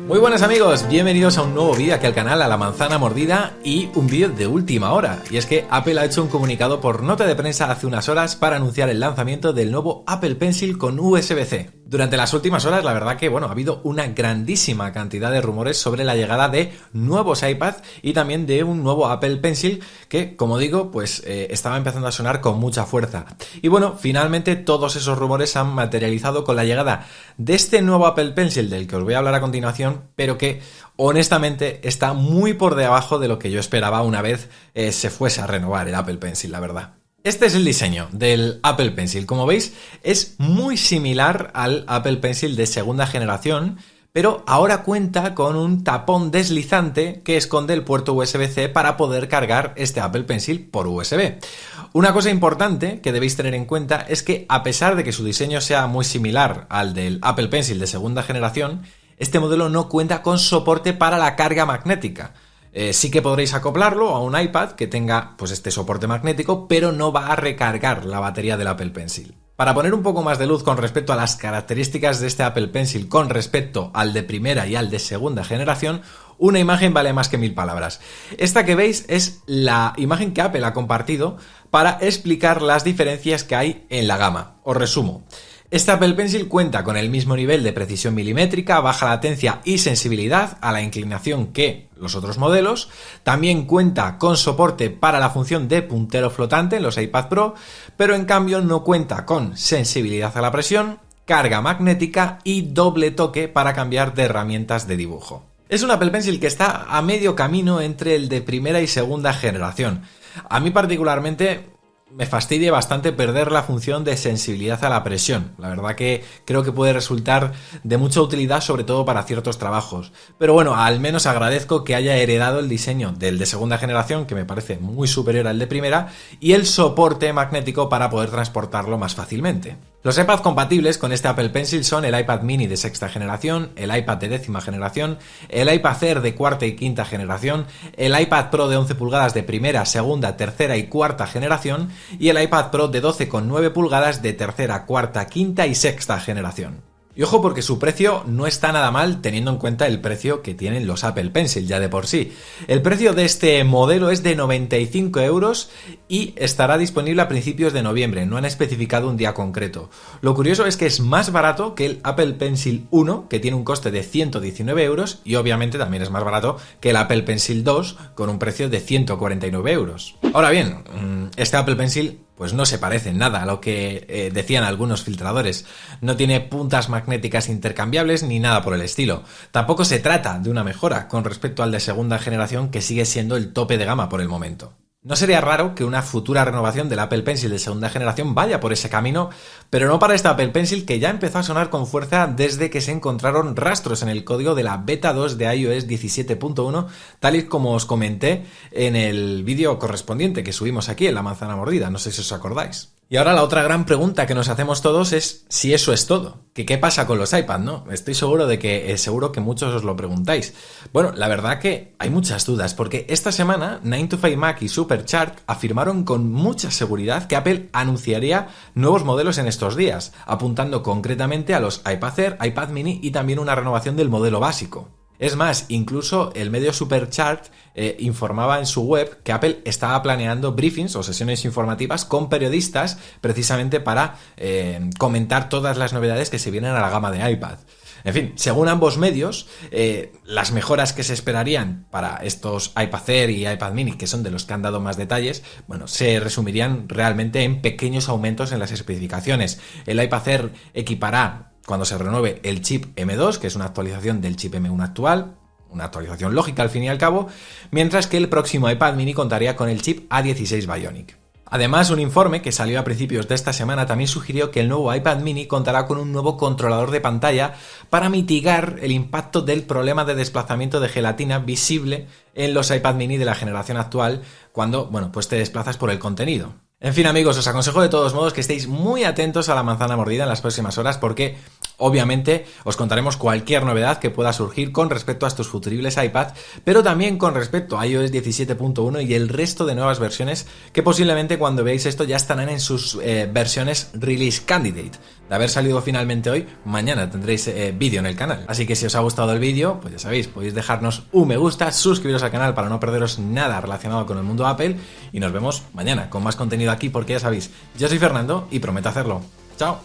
Muy buenas amigos, bienvenidos a un nuevo vídeo aquí al canal, a la manzana mordida, y un vídeo de última hora. Y es que Apple ha hecho un comunicado por nota de prensa hace unas horas para anunciar el lanzamiento del nuevo Apple Pencil con USB-C. Durante las últimas horas, la verdad que ha habido una grandísima cantidad de rumores sobre la llegada de nuevos iPads y también de un nuevo Apple Pencil que, como digo, estaba empezando a sonar con mucha fuerza. Y bueno, finalmente todos esos rumores se han materializado con la llegada de este nuevo Apple Pencil del que os voy a hablar a continuación, pero que honestamente está muy por debajo de lo que yo esperaba una vez se fuese a renovar el Apple Pencil, la verdad. Este es el diseño del Apple Pencil. Como veis, es muy similar al Apple Pencil de segunda generación, pero ahora cuenta con un tapón deslizante que esconde el puerto USB-C para poder cargar este Apple Pencil por USB. Una cosa importante que debéis tener en cuenta es que, a pesar de que su diseño sea muy similar al del Apple Pencil de segunda generación, este modelo no cuenta con soporte para la carga magnética. Sí que podréis acoplarlo a un iPad que tenga este soporte magnético, pero no va a recargar la batería del Apple Pencil. Para poner un poco más de luz con respecto a las características de este Apple Pencil con respecto al de primera y al de segunda generación, una imagen vale más que 1000 palabras. Esta que veis es la imagen que Apple ha compartido para explicar las diferencias que hay en la gama. Os resumo. Este Apple Pencil cuenta con el mismo nivel de precisión milimétrica, baja latencia y sensibilidad a la inclinación que los otros modelos. También cuenta con soporte para la función de puntero flotante en los iPad Pro, pero en cambio no cuenta con sensibilidad a la presión, carga magnética y doble toque para cambiar de herramientas de dibujo. Es un Apple Pencil que está a medio camino entre el de primera y segunda generación. A mí particularmente me fastidia bastante perder la función de sensibilidad a la presión. La verdad que creo que puede resultar de mucha utilidad, sobre todo para ciertos trabajos. Pero bueno, al menos agradezco que haya heredado el diseño del de segunda generación, que me parece muy superior al de primera, y el soporte magnético para poder transportarlo más fácilmente. Los iPads compatibles con este Apple Pencil son el iPad mini de sexta generación, el iPad de décima generación, el iPad Air de cuarta y quinta generación, el iPad Pro de 11 pulgadas de primera, segunda, tercera y cuarta generación y el iPad Pro de 12,9 pulgadas de tercera, cuarta, quinta y sexta generación. Y ojo, porque su precio no está nada mal teniendo en cuenta el precio que tienen los Apple Pencil ya de por sí. El precio de este modelo es de 95 € y estará disponible a principios de noviembre, no han especificado un día concreto. Lo curioso es que es más barato que el Apple Pencil 1, que tiene un coste de 119 € y obviamente también es más barato que el Apple Pencil 2 con un precio de 149 €. Ahora bien, este Apple Pencil no se parece en nada a lo que decían algunos filtradores. No tiene puntas magnéticas intercambiables ni nada por el estilo. Tampoco se trata de una mejora con respecto al de segunda generación, que sigue siendo el tope de gama por el momento. No sería raro que una futura renovación del Apple Pencil de segunda generación vaya por ese camino, pero no para este Apple Pencil, que ya empezó a sonar con fuerza desde que se encontraron rastros en el código de la beta 2 de iOS 17.1, tal y como os comenté en el vídeo correspondiente que subimos aquí en La Manzana Mordida, no sé si os acordáis. Y ahora la otra gran pregunta que nos hacemos todos es si eso es todo. ¿Qué pasa con los iPads, no? Estoy seguro de que muchos os lo preguntáis. Bueno, la verdad que hay muchas dudas, porque esta semana 9to5Mac y Supercharge afirmaron con mucha seguridad que Apple anunciaría nuevos modelos en estos días, apuntando concretamente a los iPad Air, iPad mini y también una renovación del modelo básico. Es más, incluso el medio Supercharge informaba en su web que Apple estaba planeando briefings o sesiones informativas con periodistas precisamente para comentar todas las novedades que se vienen a la gama de iPad. En fin, según ambos medios, las mejoras que se esperarían para estos iPad Air y iPad mini, que son de los que han dado más detalles, se resumirían realmente en pequeños aumentos en las especificaciones. El iPad Air equipará, cuando se renueve, el chip M2, que es una actualización del chip M1 actual, una actualización lógica al fin y al cabo, mientras que el próximo iPad mini contaría con el chip A16 Bionic. Además, un informe que salió a principios de esta semana también sugirió que el nuevo iPad mini contará con un nuevo controlador de pantalla para mitigar el impacto del problema de desplazamiento de gelatina visible en los iPad mini de la generación actual cuando, te desplazas por el contenido. En fin, amigos, os aconsejo de todos modos que estéis muy atentos a La Manzana Mordida en las próximas horas, porque Obviamente os contaremos cualquier novedad que pueda surgir con respecto a estos futuribles iPads, pero también con respecto a iOS 17.1 y el resto de nuevas versiones que posiblemente cuando veáis esto ya estarán en sus versiones Release Candidate. De haber salido finalmente hoy, mañana tendréis vídeo en el canal. Así que si os ha gustado el vídeo, pues ya sabéis, podéis dejarnos un me gusta, suscribiros al canal para no perderos nada relacionado con el mundo Apple y nos vemos mañana con más contenido aquí porque ya sabéis, yo soy Fernando y prometo hacerlo. ¡Chao!